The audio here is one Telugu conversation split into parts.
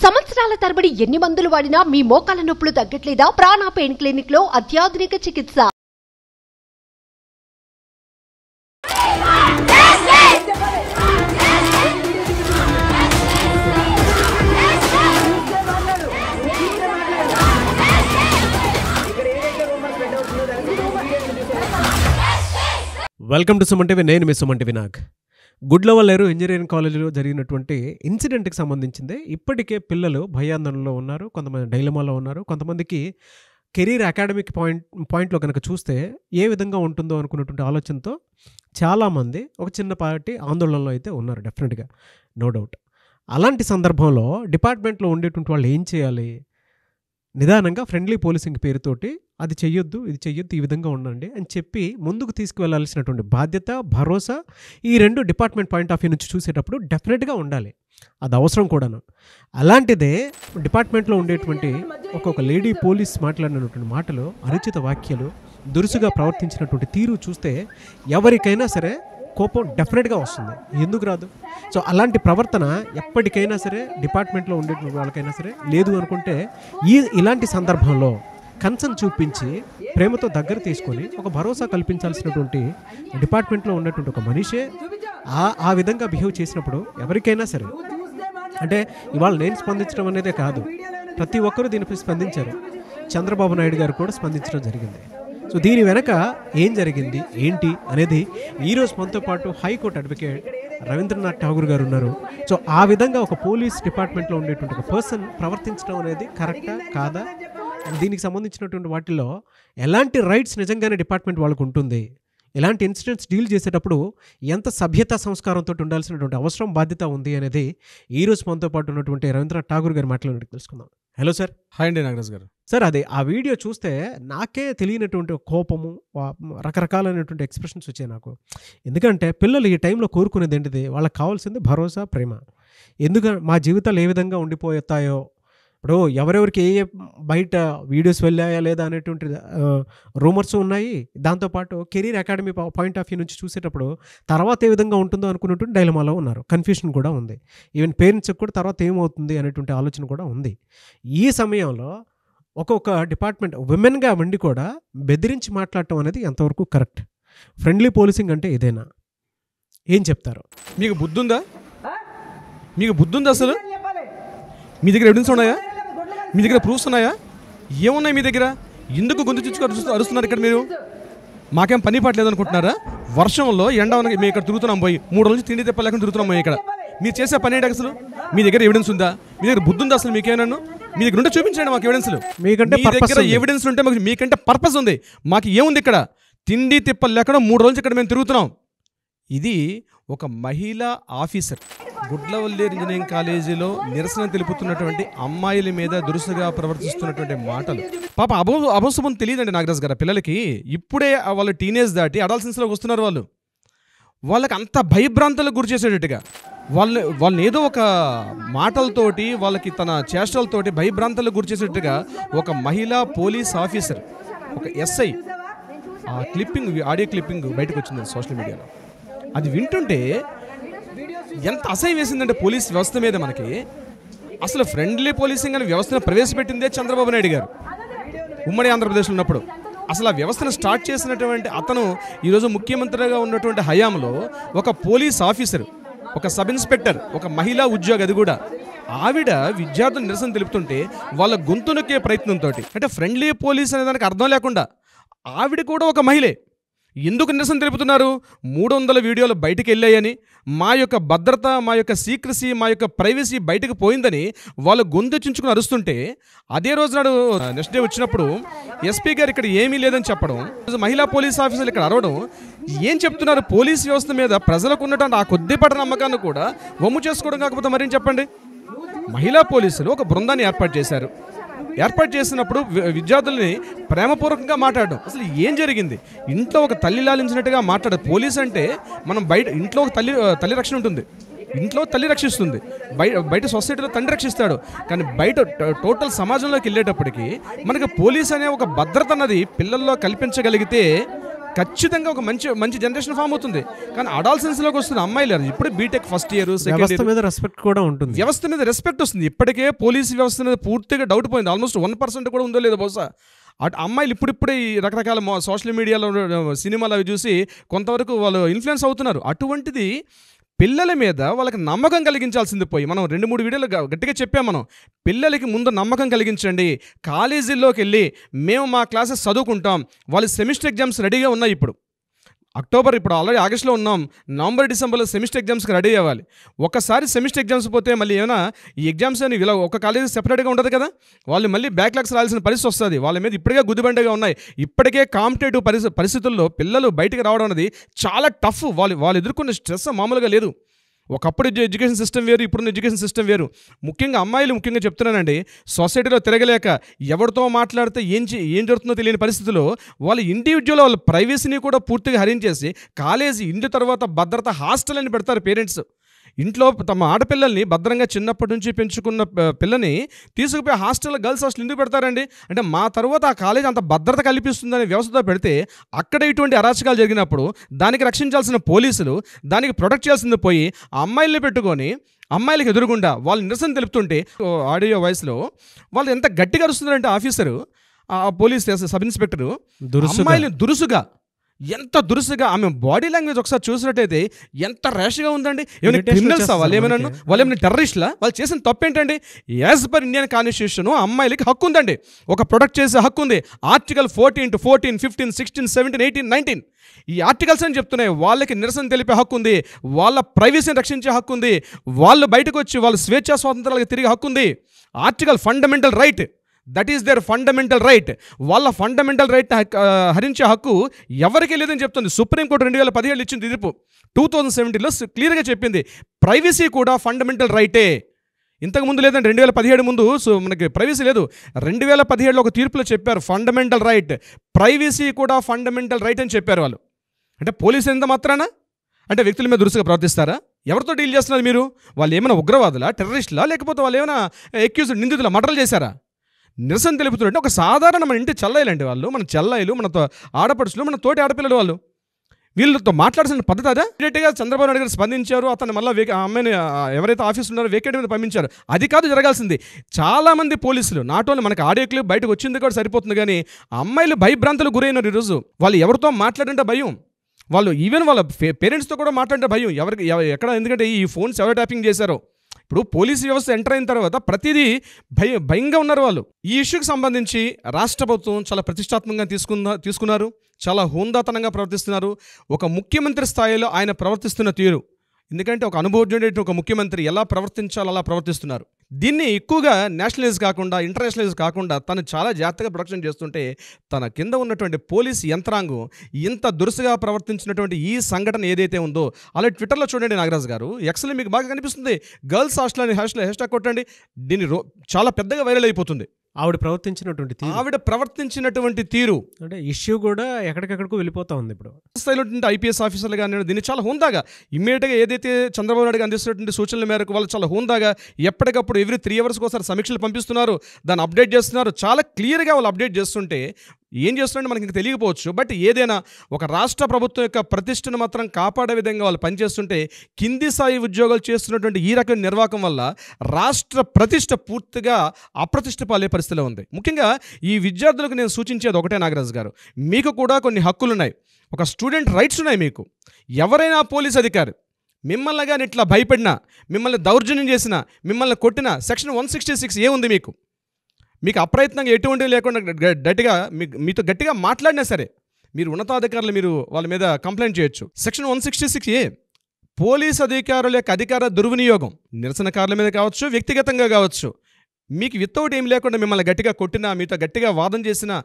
సంవత్సరాల తరబడి ఎన్ని మందులు వాడినా మీ మోకాల నొప్పులు తగ్గట్లేదా? ప్రాణ పెయిన్ క్లినిక్ లో అత్యాధునిక చికిత్స. Welcome to Suman TV. నేను మీ సుమన్ టీవీ నాగ్. గుడ్లవల్లేరు ఇంజనీరింగ్ కాలేజీలో జరిగినటువంటి ఇన్సిడెంట్కి సంబంధించిందే ఇప్పటికే పిల్లలు భయాందోళనలో ఉన్నారు, కొంతమంది డైలమాలో ఉన్నారు, కొంతమందికి కెరీర్ అకాడమిక్ పాయింట్లో కనుక చూస్తే ఏ విధంగా ఉంటుందో అనుకున్నటువంటి ఆలోచనతో చాలామంది ఒక చిన్నపాటి ఆందోళనలో అయితే ఉన్నారు. డెఫినెట్గా, నో డౌట్. అలాంటి సందర్భంలో డిపార్ట్మెంట్లో ఉండేటువంటి వాళ్ళు ఏం చేయాలి? నిదానంగా ఫ్రెండ్లీ పోలీసింగ్ పేరుతోటి అది చెయ్యొద్దు, ఇది చెయ్యొద్దు, ఈ విధంగా ఉండండి అని చెప్పి ముందుకు తీసుకువెళ్లాల్సినటువంటి బాధ్యత, భరోసా ఈ రెండు డిపార్ట్మెంట్ పాయింట్ ఆఫ్ వ్యూ నుంచి చూసేటప్పుడు డెఫినెట్గా ఉండాలి. అది అవసరం కూడాను. అలాంటిదే డిపార్ట్మెంట్లో ఉండేటువంటి ఒక్కొక్క లేడీ పోలీస్ మాట్లాడినటువంటి మాటలు, అనుచిత వాక్యాలు, దురుసుగా ప్రవర్తించినటువంటి తీరు చూస్తే ఎవరికైనా సరే కోపం డెఫినెట్గా వస్తుంది. ఎందుకు రాదు? సో అలాంటి ప్రవర్తన ఎప్పటికైనా సరే డిపార్ట్మెంట్లో ఉండేటువంటి వాళ్ళకైనా సరే లేదు అనుకుంటే ఇలాంటి సందర్భంలో కన్సర్న్ చూపించి ప్రేమతో దగ్గర తీసుకొని ఒక భరోసా కల్పించాల్సినటువంటి డిపార్ట్మెంట్లో ఉన్నటువంటి ఒక మనిషే ఆ విధంగా బిహేవ్ చేసినప్పుడు ఎవరికైనా సరే, అంటే ఇవాళ నేను స్పందించడం అనేదే కాదు, ప్రతి ఒక్కరూ దీనిపై స్పందించారు. చంద్రబాబు నాయుడు గారు కూడా స్పందించడం జరిగింది. సో దీని వెనక ఏం జరిగింది ఏంటి అనేది ఈరోజు మనతో పాటు హైకోర్టు అడ్వకేట్ రవీంద్రనాథ్ ఠాగూర్ గారు ఉన్నారు. సో ఆ విధంగా ఒక పోలీస్ డిపార్ట్మెంట్లో ఉండేటువంటి ఒక పర్సన్ ప్రవర్తించడం అనేది కరెక్టా కాదా, దీనికి సంబంధించినటువంటి వాటిల్లో ఎలాంటి రైట్స్ నిజంగానే డిపార్ట్మెంట్ వాళ్ళకు ఉంటుంది, ఎలాంటి ఇన్సిడెంట్స్ డీల్ చేసేటప్పుడు ఎంత సభ్యతా సంస్కారంతో ఉండాల్సినటువంటి అవసరం, బాధ్యత ఉంది అనేది ఈరోజు మనతో పాటు ఉన్నటువంటి రవీంద్రనాథ్ ఠాగూర్ గారు మాట్లాడి తెలుసుకుందాం. Hello sir. హాయ్ అండి నాగరాజ్ గారు. సార్, అదే ఆ వీడియో చూస్తే నాకే తెలియనటువంటి కోపము, రకరకాలైనటువంటి ఎక్స్ప్రెషన్స్ వచ్చాయి నాకు. ఎందుకంటే పిల్లలు ఈ టైంలో కోరుకునేది ఏంటిది? వాళ్ళకి కావాల్సింది భరోసా, ప్రేమ. ఎందుకంటే మా జీవితాలు ఏ విధంగా ఉండిపోతాయో, ఇప్పుడు ఎవరెవరికి ఏ బయట వీడియోస్ వెళ్ళాయా లేదా అనేటువంటి రూమర్స్ ఉన్నాయి. దాంతోపాటు career academy point of view నుంచి చూసేటప్పుడు తర్వాత ఏ విధంగా ఉంటుందో అనుకున్నటువంటి డైలమాలో ఉన్నారు. కన్ఫ్యూషన్ కూడా ఉంది. ఈవెన్ పేరెంట్స్కి కూడా తర్వాత ఏమవుతుంది అనేటువంటి ఆలోచన కూడా ఉంది. ఈ సమయంలో ఒక్కొక్క డిపార్ట్మెంట్ విమెన్గా ఉండి కూడా బెదిరించి మాట్లాడటం అనేది ఎంతవరకు కరెక్ట్? ఫ్రెండ్లీ పోలీసింగ్ అంటే ఇదేనా? ఏం చెప్తారు? మీకు బుద్ధి ఉందా? మీకు బుద్ధి ఉందా? అసలు మీ దగ్గర ఎవిడెన్స్ ఉన్నాయా? మీ దగ్గర ప్రూఫ్స్ ఉన్నాయా? ఏమున్నాయి మీ దగ్గర? ఎందుకు గొంతు చుచ్చుకొని అరుస్తున్నారు ఇక్కడ? మీరు మాకేం పని పట్టలేదు అనుకుంటున్నారా? వర్షంలో ఎండ మేము ఇక్కడ తిరుగుతున్నాం, పోయి 3 రోజులు తిండి తిప్పలేకుండా తిరుగుతున్నాం పోయి ఇక్కడ. మీరు చేసే పని ఏంటి అసలు? మీ దగ్గర ఎవిడెన్స్ ఉందా? మీ దగ్గర బుద్ధి ఉందా అసలు? మీకేమన్నా మీ దగ్గర ఉంటే చూపించండి మాకు ఎవిడెన్స్లు. మీ దగ్గర ఎవిడెన్స్ ఉంటే మాకు, మీకంటే పర్పస్ ఉంది. మాకు ఏముంది ఇక్కడ? తిండి తిప్పలు లేకుండా 3 రోజులు ఇక్కడ మేము తిరుగుతున్నాం. ఇది ఒక మహిళా ఆఫీసర్ గుడ్లవల్లేరు ఇంజనీరింగ్ కాలేజీలో నిరసన తెలుపుతున్నటువంటి అమ్మాయిల మీద దురుసుగా ప్రవర్తిస్తున్నటువంటి మాటలు. పాప అభంశుభం తెలియదండి నాగరాజ్ గారు. పిల్లలకి ఇప్పుడే వాళ్ళు టీనేజ్ దాటి అడాల్సెన్స్లోకి వస్తున్నారు. వాళ్ళకి అంత భయభ్రాంతులకు గురి చేసేటట్టుగా వాళ్ళని ఏదో ఒక మాటలతోటి, వాళ్ళకి తన చేష్టలతోటి భయభ్రాంతులకు గురి చేసేటట్టుగా ఒక మహిళా పోలీస్ ఆఫీసర్, ఒక ఎస్ఐ, ఆ క్లిప్పింగ్, ఆడియో క్లిప్పింగ్ బయటకు వచ్చింది సోషల్ మీడియాలో. అది వింటుంటే ఎంత అసహ్యం వేసిందంటే పోలీస్ వ్యవస్థ మీద మనకి. అసలు ఫ్రెండ్లీ పోలీసింగ్ అనే వ్యవస్థను ప్రవేశపెట్టిందే చంద్రబాబు నాయుడు గారు ఉమ్మడి ఆంధ్రప్రదేశ్లో ఉన్నప్పుడు. అసలు ఆ వ్యవస్థను స్టార్ట్ చేసినటువంటి అతను ఈరోజు ముఖ్యమంత్రిగా ఉన్నటువంటి హయాంలో ఒక పోలీస్ ఆఫీసర్, ఒక సబ్ ఇన్స్పెక్టర్, ఒక మహిళా ఉద్యోగి, అది కూడా ఆవిడ విద్యార్థులు నిరసన తెలుపుతుంటే వాళ్ళ గొంతు నొక్కే ప్రయత్నంతో, అంటే ఫ్రెండ్లీ పోలీస్ అనే దానికి అర్థం లేకుండా ఆవిడ కూడా ఒక మహిళే. ఎందుకు నిరసన తెలుపుతున్నారు? 300 వీడియోలు బయటకు వెళ్ళాయని, మా యొక్క భద్రత, మా యొక్క సీక్రసీ, మా యొక్క ప్రైవసీ బయటకు పోయిందని వాళ్ళు గొంతెచ్చుకుని అరుస్తుంటే, అదే రోజు నాడు నెక్స్ట్ డే వచ్చినప్పుడు ఎస్పీ గారు ఇక్కడ ఏమీ లేదని చెప్పడం, మహిళా పోలీస్ ఆఫీసర్లు ఇక్కడ అరవడం. ఏం చెప్తున్నారు? పోలీస్ వ్యవస్థ మీద ప్రజలకు ఉన్నటువంటి ఆ కొద్దిపాటి నమ్మకాన్ని కూడా వమ్ము చేసుకోవడం కాకపోతే మరేం చెప్పండి? మహిళా పోలీసులు ఒక బృందాన్ని ఏర్పాటు చేశారు. ఏర్పాటు చేసినప్పుడు విద్యార్థుల్ని ప్రేమపూర్వకంగా మాట్లాడడం. అసలు ఏం జరిగింది? ఇంట్లో ఒక తల్లి లాలించినట్టుగా మాట్లాడదు. పోలీస్ అంటే మనం బయట ఇంట్లో ఒక తల్లి రక్షణ ఉంటుంది, ఇంట్లో తల్లి రక్షిస్తుంది, బయట సొసైటీలో తండ్రి రక్షిస్తాడు. కానీ బయట టోటల్ సమాజంలోకి వెళ్ళేటప్పటికి మనకి పోలీస్ అనే ఒక భద్రత అన్నది పిల్లల్లో కల్పించగలిగితే ఖచ్చితంగా ఒక మంచి జనరేషన్ ఫామ్ అవుతుంది. కానీ అడాల్సెన్స్లోకి వస్తున్న అమ్మాయిలు ఇప్పుడు బీటెక్ ఫస్ట్ ఇయర్, సెకండ్ వ్యవస్థ ఇయర్, మీద రెస్పెక్ట్ కూడా ఉంటుంది. వ్యవస్థ మీద రెస్పెక్ట్ వస్తుంది. ఇప్పటికే పోలీసు వ్యవస్థ మీద పూర్తిగా డౌట్ పోయింది. ఆల్మోస్ట్ 1% కూడా ఉందో లేదో బహుశా. అటు అమ్మాయిలు ఇప్పుడిప్పుడే ఈ రకరకాల సోషల్ మీడియాలో సినిమాలు అవి చూసి కొంతవరకు వాళ్ళు ఇన్ఫ్లుయెన్స్ అవుతున్నారు. అటువంటిది పిల్లల మీద వాళ్ళకి నమ్మకం కలిగించాల్సింది పోయి మనం 2-3 వీడియోలు గట్టిగా చెప్పాం. మనం పిల్లలకి ముందు నమ్మకం కలిగించండి. కాలేజీల్లోకి వెళ్ళి మేము మా క్లాసెస్ చదువుకుంటాం, వాళ్ళ సెమిస్టర్ ఎగ్జామ్స్ రెడీగా ఉన్నాయి. అక్టోబర్ ఇప్పుడు ఆల్రెడీ ఆగస్టులో ఉన్నాం. నవంబర్ డిసెంబర్లో సెమిస్టర్ ఎగ్జామ్స్కి రెడీ అవ్వాలి. ఒకసారి సెమిస్టర్ ఎగ్జామ్స్ పోతే మళ్ళీ ఏమైనా ఈ ఎగ్జామ్స్ అని ఇలా ఒక కాలేజీ సెపరేట్గా ఉండదు కదా, వాళ్ళు మళ్ళీ బ్యాక్లాగ్స్ రాయాల్సిన పరిస్థితి వస్తుంది. వాళ్ళ మీద ఇప్పటికే గుదిబండగా ఉన్నాయి. ఇప్పటికే కాంపిటేటివ్ పరిస్థితుల్లో పిల్లలు బయటకు రావడం అనేది చాలా టఫ్. వాళ్ళు ఎదుర్కొన్న స్ట్రెస్ మామూలుగా లేదు. ఒకప్పుడు ఎడ్యుకేషన్ సిస్టమ్ వేరు, ఇప్పుడున్న ఎడ్యుకేషన్ సిస్టమ్ వేరు. ముఖ్యంగా అమ్మాయిలు ముఖ్యంగా చెప్తున్నానండి, సొసైటీలో తిరగలేక ఎవరితో మాట్లాడితే ఏం జరుగుతుందో తెలియని పరిస్థితుల్లో వాళ్ళు ఇండివిజువల్ వాళ్ళ ప్రైవసీని కూడా పూర్తిగా హరించేసి కాలేజీ ఇంటి తర్వాత భద్రత హాస్టల్ అని పెడతారు పేరెంట్స్. ఇంట్లో తమ ఆడపిల్లల్ని భద్రంగా చిన్నప్పటి నుంచి పెంచుకున్న పిల్లని తీసుకుపోయి హాస్టల్, గర్ల్స్ హాస్టల్ ఎందుకు పెడతారండి? అంటే మా తర్వాత ఆ కాలేజ్ అంత భద్రత కల్పిస్తుందని వ్యవస్థతో పెడితే అక్కడ ఇటువంటి అరాచకాలు జరిగినప్పుడు దానికి రక్షించాల్సిన పోలీసులు, దానికి ప్రొటెక్ట్ చేయాల్సింది పోయి ఆ అమ్మాయిల్ని పెట్టుకొని అమ్మాయిలకు ఎదురుగుండా వాళ్ళు నిరసన తెలుపుతుంటే ఆడియో వాయిస్లో వాళ్ళు ఎంత గట్టిగా అరుస్తున్నారంటే ఆఫీసరు, ఆ పోలీస్ సబ్ ఇన్స్పెక్టరు అమ్మాయిని దురుసుగా, ఎంత దురుసుగా, ఆమె బాడీ లాంగ్వేజ్ ఒకసారి చూసినట్టయితే ఎంత ర్యాష్గా ఉందండి. ఏమైనా క్రిమినల్స్ వాళ్ళు ఏమైనా టెర్రరిస్ట్లా? వాళ్ళు చేసిన తప్పు ఏంటండి? యాజ్ పర్ ఇండియన్ కాన్స్టిట్యూషన్ అమ్మాయిలకి హక్కు ఉందండి, ఒక ప్రొటెక్ట్ చేసే హక్కు ఉంది. ఆర్టికల్ 14 to 14, 15, 16, 17, 18, 19 ఈ ఆర్టికల్స్ అని చెప్తున్నాయి. వాళ్ళకి నిరసన తెలిపే హక్కు ఉంది, వాళ్ళ ప్రైవసీని రక్షించే హక్కు ఉంది, వాళ్ళు బయటకు వచ్చి వాళ్ళ స్వేచ్ఛా స్వాతంత్రాలకు తిరిగే హక్కు ఉంది. Article fundamental right, that is there fundamental right. వాళ్ళ ఫండమెంటల్ రైట్ హరించే హక్కు ఎవరికీ లేదని చెప్తుంది. సుప్రీంకోర్టు 2017 ఇచ్చిన తీర్పు 2017లో క్లియర్గా చెప్పింది ప్రైవసీ కూడా ఫండమెంటల్ రైటే. ఇంతకుముందు లేదండి, 2017 ముందు మనకి ప్రైవసీ లేదు. 2017లో ఒక తీర్పులో చెప్పారు ఫండమెంటల్ రైట్, ప్రైవసీ కూడా ఫండమెంటల్ రైట్ అని చెప్పారు వాళ్ళు. అంటే పోలీసు ఎంత మాత్రానా అంటే వ్యక్తుల మీద దురుసుగా ప్రవర్తిస్తారా? ఎవరితో డీల్ చేస్తున్నారు మీరు? వాళ్ళు ఏమైనా ఉగ్రవాదులా, టెర్రరిస్టులా, లేకపోతే వాళ్ళు ఏమైనా ఎక్యూజ్డ్, నిందితుల మర్డర్లు చేశారా? నిరసన తెలుపుతుంటే ఒక సాధారణ మన ఇంటి చెల్లాయిలండి వాళ్ళు, మన చెల్లాయిలు, మన ఆడపడుచులు, మన తోటి ఆడపిల్లలు, వాళ్ళు వీళ్ళతో మాట్లాడాల్సిన పద్ధతి అదా? డైరెక్ట్గా చంద్రబాబు నాయుడు గారు స్పందించారు, అతను మళ్ళీ అమ్మాయిని ఎవరైతే ఆఫీస్ ఉన్నారో వేకేట్ మీద పంపించారు. అది కాదు జరగాల్సింది. చాలామంది పోలీసులు నాట్ ఓన్లీ మనకి ఆడియో క్లిప్ బయటకు వచ్చింది కూడా సరిపోతుంది, కానీ అమ్మాయిలు భయభ్రాంతులు గురైనారు. ఈరోజు వాళ్ళు ఎవరితో మాట్లాడంటే భయం, వాళ్ళు ఈవెన్ వాళ్ళ పేరెంట్స్తో కూడా మాట్లాడే భయం ఎవరికి ఎక్కడ, ఎందుకంటే ఈ ఫోన్స్ ఎవరు ట్యాపింగ్ చేశారో. ఇప్పుడు పోలీసు వ్యవస్థ ఎంటర్ అయిన తర్వాత ప్రతిదీ భయంగా ఉన్నారు వాళ్ళు. ఈ ఇష్యూకి సంబంధించి రాష్ట్ర ప్రభుత్వం చాలా ప్రతిష్టాత్మకంగా తీసుకున్నారు, చాలా హోందాతనంగా ప్రవర్తిస్తున్నారు. ఒక ముఖ్యమంత్రి స్థాయిలో ఆయన ప్రవర్తిస్తున్న తీరు, ఎందుకంటే ఒక అనుభవజ్ఞుడైన ఒక ముఖ్యమంత్రి ఎలా ప్రవర్తించాలో అలా ప్రవర్తిస్తున్నారు. దీన్ని ఎక్కువగా నేషనలైజ్ కాకుండా, ఇంటర్నేషనలైజ్ కాకుండా తను చాలా జాగ్రత్తగా ప్రొడక్షన్ చేస్తుంటే తన కింద ఉన్నటువంటి పోలీస్ యంత్రాంగం ఇంత దురుసుగా ప్రవర్తించినటువంటి ఈ సంఘటన ఏదైతే ఉందో, అలా ట్విట్టర్లో చూడండి నాగరాజు గారు, ఎక్స్లో మీకు బాగా కనిపిస్తుంది, గర్ల్స్ హాస్టల్ అని హ్యాష్ట్యాగ్ కొట్టండి, దీన్ని చాలా పెద్దగా వైరల్ అయిపోతుంది. ఆవిడ ప్రవర్తించినటువంటి తీరు అంటే ఇష్యూ కూడా ఎక్కడికెక్కడికో వెళ్ళిపోతా ఉంది. ఇప్పుడు స్థాయిలో ఐపీఎస్ ఆఫీసర్లు కానీ దీన్ని చాలా హోందాగా ఇమ్మీడియట్గా ఏదైతే చంద్రబాబు నాయుడు అందిస్తున్నటువంటి సూచనల మేరకు వాళ్ళు చాలా హోందాగా ఎప్పటికప్పుడు ఎవ్రీ 3 hours ఒకసారి సమీక్షలు పంపిస్తున్నారు, దాన్ని అప్డేట్ చేస్తున్నారు. చాలా క్లియర్గా వాళ్ళు అప్డేట్ చేస్తుంటే ఏం చేస్తున్నారంటే మనకి ఇంకా తెలియకపోవచ్చు, బట్ ఏదైనా ఒక రాష్ట్ర ప్రభుత్వం యొక్క ప్రతిష్టను మాత్రం కాపాడే విధంగా వాళ్ళు పనిచేస్తుంటే కింది స్థాయి ఉద్యోగాలు చేస్తున్నటువంటి ఈ రకమైన నిర్వాహకం వల్ల రాష్ట్ర ప్రతిష్ట పూర్తిగా అప్రతిష్ట పాలే పరిస్థితిలో ఉంది. ముఖ్యంగా ఈ విద్యార్థులకు నేను సూచించేది ఒకటే నాగరాజు గారు, మీకు కూడా కొన్ని హక్కులు ఉన్నాయి, ఒక స్టూడెంట్ రైట్స్ ఉన్నాయి. మీకు ఎవరైనా పోలీస్ అధికారి మిమ్మల్ని కానీ ఇట్లా భయపడినా, మిమ్మల్ని దౌర్జన్యం చేసినా, మిమ్మల్ని కొట్టినా సెక్షన్ 166 ఏముంది? మీకు అప్రయత్నంగా ఎటువంటి లేకుండా గట్టిగా మీతో గట్టిగా మాట్లాడినా సరే మీరు ఉన్నతాధికారులు మీరు వాళ్ళ మీద కంప్లైంట్ చేయొచ్చు. సెక్షన్ 166A పోలీస్ అధికారుల యొక్క అధికార దుర్వినియోగం, నిరసనకారుల మీద కావచ్చు, వ్యక్తిగతంగా కావచ్చు, మీకు వితౌట్ ఏం లేకుండా మిమ్మల్ని గట్టిగా కొట్టినా, మీతో గట్టిగా వాదన చేసినా,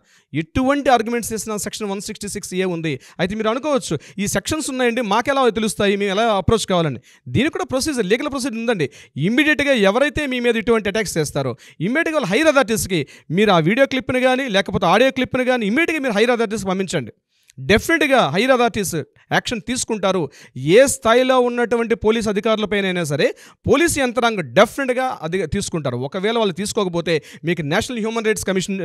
ఎటువంటి ఆర్గ్యుమెంట్స్ చేసినా సెక్షన్ 166A ఉంది. అయితే మీరు అనుకోవచ్చు ఈ సెక్షన్స్ ఉన్నాయండి, మాకెలా తెలుస్తాయి, మేము ఎలా అప్రోచ్ కావాలని. దీనికి కూడా ప్రొసీజర్, లీగల్ ప్రొసీజర్ ఉందండి. ఇమ్మీడియట్గా ఎవరైతే మీ మీద ఇటువంటి అటాక్స్ చేస్తారో ఇమ్మీడియట్గా వాళ్ళు హైర్ అథారిటీస్కి మీరు ఆ వీడియో క్లిప్ని కానీ లేకపోతే ఆడియో క్లిప్ని కానీ ఇమ్మీడియట్గా మీరు హైర్ అథారిటీస్కి పంపించండి. డెఫినెట్గా హైయర్ అథారిటీస్ యాక్షన్ తీసుకుంటారు. ఏ స్థాయిలో ఉన్నటువంటి పోలీస్ అధికారులపైనైనా సరే పోలీసు యంత్రాంగం డెఫినెట్గా అది తీసుకుంటారు. ఒకవేళ వాళ్ళు తీసుకోకపోతే మీకు నేషనల్ హ్యూమన్ రైట్స్ కమిషన్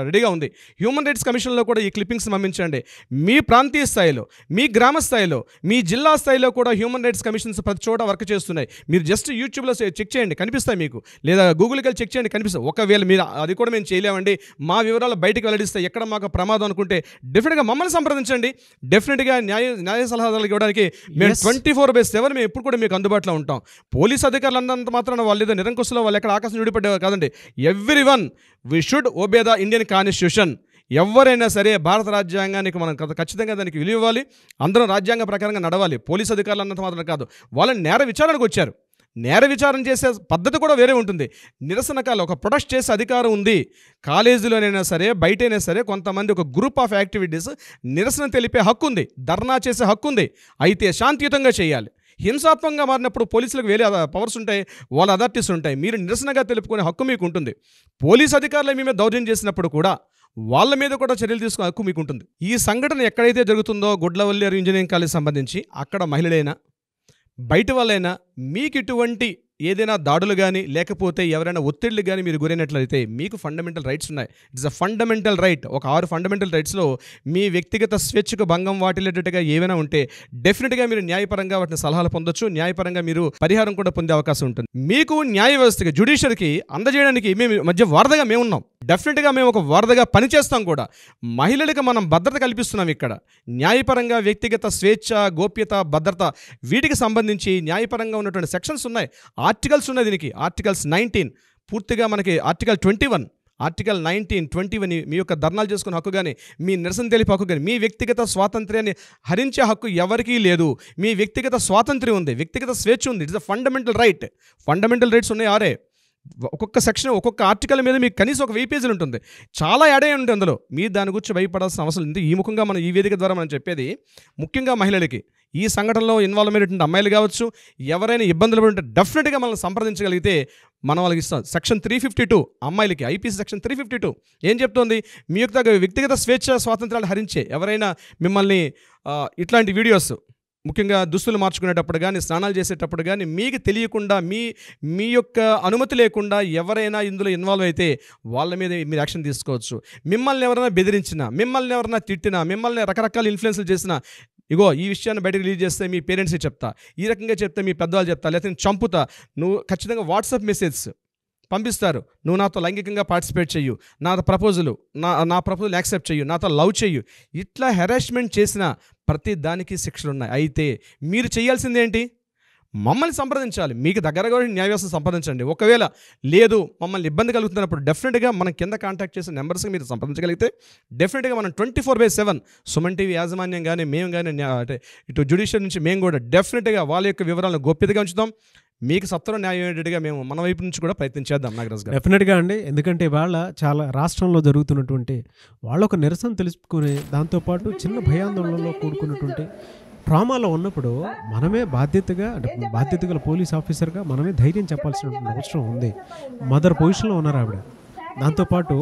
రెడీగా ఉంది. హ్యూమన్ రైట్స్ కమిషన్లో కూడా ఈ క్లిప్పింగ్స్ పంపించండి. మీ ప్రాంతీయ స్థాయిలో, మీ గ్రామ స్థాయిలో, మీ జిల్లా స్థాయిలో కూడా హ్యూమన్ రైట్స్ కమిషన్స్ ప్రతి చోట వర్క్ చేస్తున్నాయి. మీరు జస్ట్ యూట్యూబ్లో చెక్ చేయండి, కనిపిస్తాయి మీకు. లేదా గూగుల్కి వెళ్ళి చెక్ చేయండి, కనిపిస్తాయి. ఒకవేళ మీరు అది కూడా మేము చేయలేమండి, మా వివరాలు బయటకు వెల్లడిస్తే ఎక్కడ మాకు ప్రమాదం అనుకుంటే డెఫినెట్గా మమ్మల్ని సంప్రదించండి. డెఫినెట్గా న్యాయ సలహాదారులు ఇవ్వడానికి మేము 24/7 మేము ఎప్పుడు కూడా మీకు అందుబాటులో ఉంటాం. పోలీస్ అధికారులు అన్నంత మాత్రాన వాళ్ళు ఏదో నిరంకుశలో వాళ్ళు ఎక్కడ ఆకాశం విడిపడ్డేవారు కాదండి. Everyone we should obey the Indian constitution. ఎవరైనా సరే భారత రాజ్యాంగానికి మనం ఖచ్చితంగా దానికి విలువ ఇవ్వాలి. అందరం రాజ్యాంగ ప్రకారంగా నడవాలి. పోలీస్ అధికారులు అన్నంత మాత్రం కాదు, వాళ్ళని నేర విచారణకు వచ్చారు. నేర విచారణ చేసే పద్ధతి కూడా వేరే ఉంటుంది. నిరసనకాలు ఒక ప్రొటెస్ట్ చేసే అధికారం ఉంది. కాలేజీలోనైనా సరే బయటైనా సరే కొంతమంది ఒక గ్రూప్ ఆఫ్ యాక్టివిటీస్ నిరసన తెలిపే హక్కు ఉంది, ధర్నా చేసే హక్కు ఉంది. అయితే శాంతియుతంగా చేయాలి. హింసాత్మకంగా మారినప్పుడు పోలీసులకు వేరే పవర్స్ ఉంటాయి, వాళ్ళ అథారిటీస్ ఉంటాయి. మీరు నిరసనగా తెలుపుకునే హక్కు మీకు ఉంటుంది. పోలీస్ అధికారులు మీ మీద దౌర్జన్యం చేసినప్పుడు కూడా వాళ్ళ మీద కూడా చర్యలు తీసుకునే హక్కు మీకు ఉంటుంది. ఈ సంఘటన ఎక్కడైతే జరుగుతుందో గుడ్లవల్లేరు ఇంజనీరింగ్ కాలేజ్ సంబంధించి, అక్కడ మహిళలైనా బయట వాళ్ళైనా మీకు ఇటువంటి ఏదైనా దాడులు కానీ లేకపోతే ఎవరైనా ఒత్తిళ్లు కానీ మీరు గురైనట్లయితే మీకు ఫండమెంటల్ రైట్స్ ఉన్నాయి. It's a fundamental right. ఒక 6 ఫండమెంటల్ రైట్స్లో మీ వ్యక్తిగత స్వేచ్ఛకు భంగం వాటిల్లేటట్టుగా ఏమైనా ఉంటే డెఫినెట్గా మీరు న్యాయపరంగా వాటిని సలహాలు పొందొచ్చు. న్యాయపరంగా మీరు పరిహారం కూడా పొందే అవకాశం ఉంటుంది. మీకు న్యాయ వ్యవస్థకి, జ్యుడిషియరీకి అందజేయడానికి మేము మధ్య వారధగా మేము ఉన్నాం. డెఫినెట్గా మేము ఒక వారధగా పనిచేస్తాం కూడా. మహిళలకు మనం భద్రత కల్పిస్తున్నాం. ఇక్కడ న్యాయపరంగా వ్యక్తిగత స్వేచ్ఛ, గోప్యత, భద్రత వీటికి సంబంధించి న్యాయపరంగా ఉన్నటువంటి సెక్షన్స్ ఉన్నాయి, ఆర్టికల్స్ ఉన్నాయి. దీనికి ఆర్టికల్స్ 19 పూర్తిగా మనకి ఆర్టికల్ 21, ఆర్టికల్ 19, 20 మీ యొక్క ధర్నాలు చేసుకునే హక్కు కానీ, మీ నిరసన తెలిపే హక్కు కానీ, మీ వ్యక్తిగత స్వాతంత్ర్యాన్ని హరించే హక్కు ఎవరికీ లేదు. మీ వ్యక్తిగత స్వాతంత్ర్యం ఉంది, వ్యక్తిగత స్వేచ్ఛ ఉంది. It's a fundamental right. Fundamental rights ఉన్నాయి 6. ఒక్కొక్క సెక్షన్, ఒక్కొక్క ఆర్టికల్ మీద మీకు కనీసం ఒక 1000 పేజీలు ఉంటుంది. చాలా యాడ్ అయి ఉంటుంది అందులో. మీరు దాని గురించి భయపడాల్సిన అవసరం ఉంది. ఈ ముఖంగా మనం ఈ వేదిక ద్వారా మనం చెప్పేది ముఖ్యంగా మహిళలకి, ఈ సంఘటనలో ఇన్వాల్వ్ అయినటువంటి అమ్మాయిలు కావచ్చు, ఎవరైనా ఇబ్బందులు పడి ఉంటే డెఫినెట్గా మనల్ని సంప్రదించగలిగితే మనం వాళ్ళకి ఇస్తాం. సెక్షన్ 352 అమ్మాయిలకి, ఐపీసీ సెక్షన్ 352 ఏం చెప్తోంది? మీ యొక్క వ్యక్తిగత స్వేచ్ఛ స్వాతంత్రాలు హరించే ఎవరైనా మిమ్మల్ని ఇట్లాంటి వీడియోస్, ముఖ్యంగా దుస్తులు మార్చుకునేటప్పుడు కానీ, స్నానాలు చేసేటప్పుడు కానీ మీకు తెలియకుండా మీ యొక్క అనుమతి లేకుండా ఎవరైనా ఇందులో ఇన్వాల్వ్ అయితే వాళ్ళ మీద మీరు యాక్షన్ తీసుకోవచ్చు. మిమ్మల్ని ఎవరైనా బెదిరించినా, మిమ్మల్ని ఎవరైనా తిట్టినా, మిమ్మల్ని రకరకాల ఇన్ఫ్లుయెన్స్లు చేసినా, ఇగో ఈ విషయాన్ని బయటకు రిలీజ్ చేస్తే మీ పేరెంట్స్కి చెప్తా, ఈ రకంగా చెప్తే మీ పెద్దవాళ్ళు చెప్తా, లేకపోతే నేను చంపుతా, నువ్వు ఖచ్చితంగా వాట్సాప్ మెసేజ్ పంపిస్తారు, నువ్వు నాతో లైంగికంగా పార్టిసిపేట్ చెయ్యు, నా ప్రపోజల్ యాక్సెప్ట్ చెయ్యు, నాతో లవ్ చెయ్యు, ఇట్లా హెరాస్మెంట్ చేసిన ప్రతి దానికి శిక్షలు ఉన్నాయి. అయితే మీరు చేయాల్సింది ఏంటి? మమ్మల్ని సంప్రదించాలి. మీకు దగ్గరగా న్యాయ వ్యవస్థ సంప్రదించండి. ఒకవేళ లేదు మమ్మల్ని ఇబ్బంది కలుగుతున్నప్పుడు డెఫినెట్గా మనం కింద కాంటాక్ట్ చేసిన నెంబర్స్కి మీరు సంప్రదించగలిగితే డెఫినెట్గా మనం 24/7 సుమన్ టీవీ యాజమాన్యం కానీ, మేము కానీ, అంటే ఇటు జ్యుడిషియరీ నుంచి మేము కూడా డెఫినెట్గా వాళ్ళ యొక్క వివరాలను గోప్యతగా ఉంచుతాం. మీకు సత్వరం న్యాయం అయ్యేటట్టుగా మేము మన వైపు నుంచి కూడా ప్రయత్నించేద్దాం నాగరాజు గారు. డెఫినెట్గా అండి. ఎందుకంటే ఇవాళ చాలా రాష్ట్రంలో జరుగుతున్నటువంటి వాళ్ళ ఒక నిరసన తెలుసుకునే దాంతోపాటు చిన్న భయాందోళనలో కూడుకున్నటువంటి ట్రామాలో ఉన్నప్పుడు మనమే బాధ్యత గల పోలీస్ ఆఫీసర్గా మనమే ధైర్యం చెప్పాల్సినటువంటి అవసరం ఉంది. మదర్ పొజిషన్లో ఉన్నారు ఆవిడ, దాంతోపాటు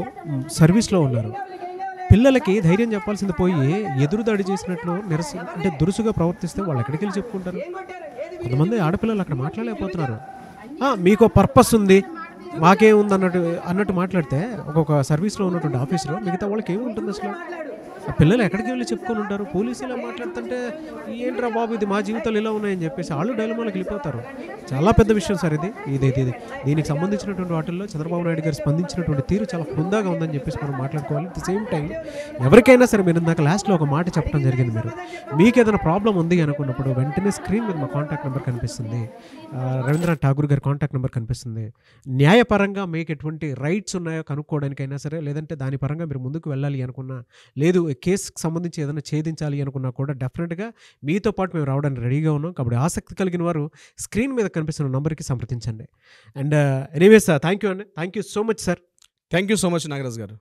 సర్వీస్లో ఉన్నారు. పిల్లలకి ధైర్యం చెప్పాల్సింది పోయి ఎదురుదాడి చేసినట్లు అంటే దురుసుగా ప్రవర్తిస్తే వాళ్ళు ఎక్కడికి వెళ్ళి చెప్పుకుంటారు? కొంతమంది ఆడపిల్లలు అక్కడ మాట్లాడలేకపోతున్నారు. మీకు పర్పస్ ఉంది, మాకేముంది అన్నట్టు మాట్లాడితే ఒక్కొక్క సర్వీస్లో ఉన్నటువంటి ఆఫీసర్ మిగతా వాళ్ళకి ఏముంటుంది అసలు? ఆ పిల్లలు ఎక్కడికి వెళ్ళి చెప్పుకొని ఉంటారు? పోలీసులు ఇలా మాట్లాడుతుంటే ఏంట్రా బాబు ఇది మా జీవితాలు ఇలా ఉన్నాయని చెప్పేసి వాళ్ళు డైలమాలోకి వెళ్ళిపోతారు. చాలా పెద్ద విషయం సార్ ఇది. దీనికి సంబంధించినటువంటి వాటిల్లో చంద్రబాబు నాయుడు గారు స్పందించినటువంటి తీరు చాలా హుందాగా ఉందని చెప్పేసి మనం మాట్లాడుకోవాలి. అట్ ది సేమ్ టైం ఎవరికైనా సరే మీరు ఇందాక లాస్ట్లో ఒక మాట చెప్పడం జరిగింది. మీకు ఏదైనా ప్రాబ్లం ఉంది అనుకున్నప్పుడు వెంటనే స్క్రీన్ మీద మా కాంటాక్ట్ నెంబర్ కనిపిస్తుంది, రవీంద్రనాథ్ ఠాగూర్ గారి కాంటాక్ట్ నెంబర్ కనిపిస్తుంది. న్యాయపరంగా మీకు ఎటువంటి రైట్స్ ఉన్నాయో కనుక్కోవడానికైనా సరే, లేదంటే దాని పరంగా మీరు ముందుకు వెళ్ళాలి అనుకున్నా, లేదు కేసుకు సంబంధించి ఏదైనా ఛేదించాలి అనుకున్నా కూడా డెఫినెట్గా మీతో పాటు మేము రావడానికి రెడీగా ఉన్నాం. కాబట్టి ఆసక్తి కలిగిన వారు స్క్రీన్ మీద కనిపిస్తున్న నంబర్కి సంప్రదించండి. అండ్ ఎనీవేస్ థ్యాంక్ యూ అండి. Thank you so much sir. Thank you so much Nagaraju గారు.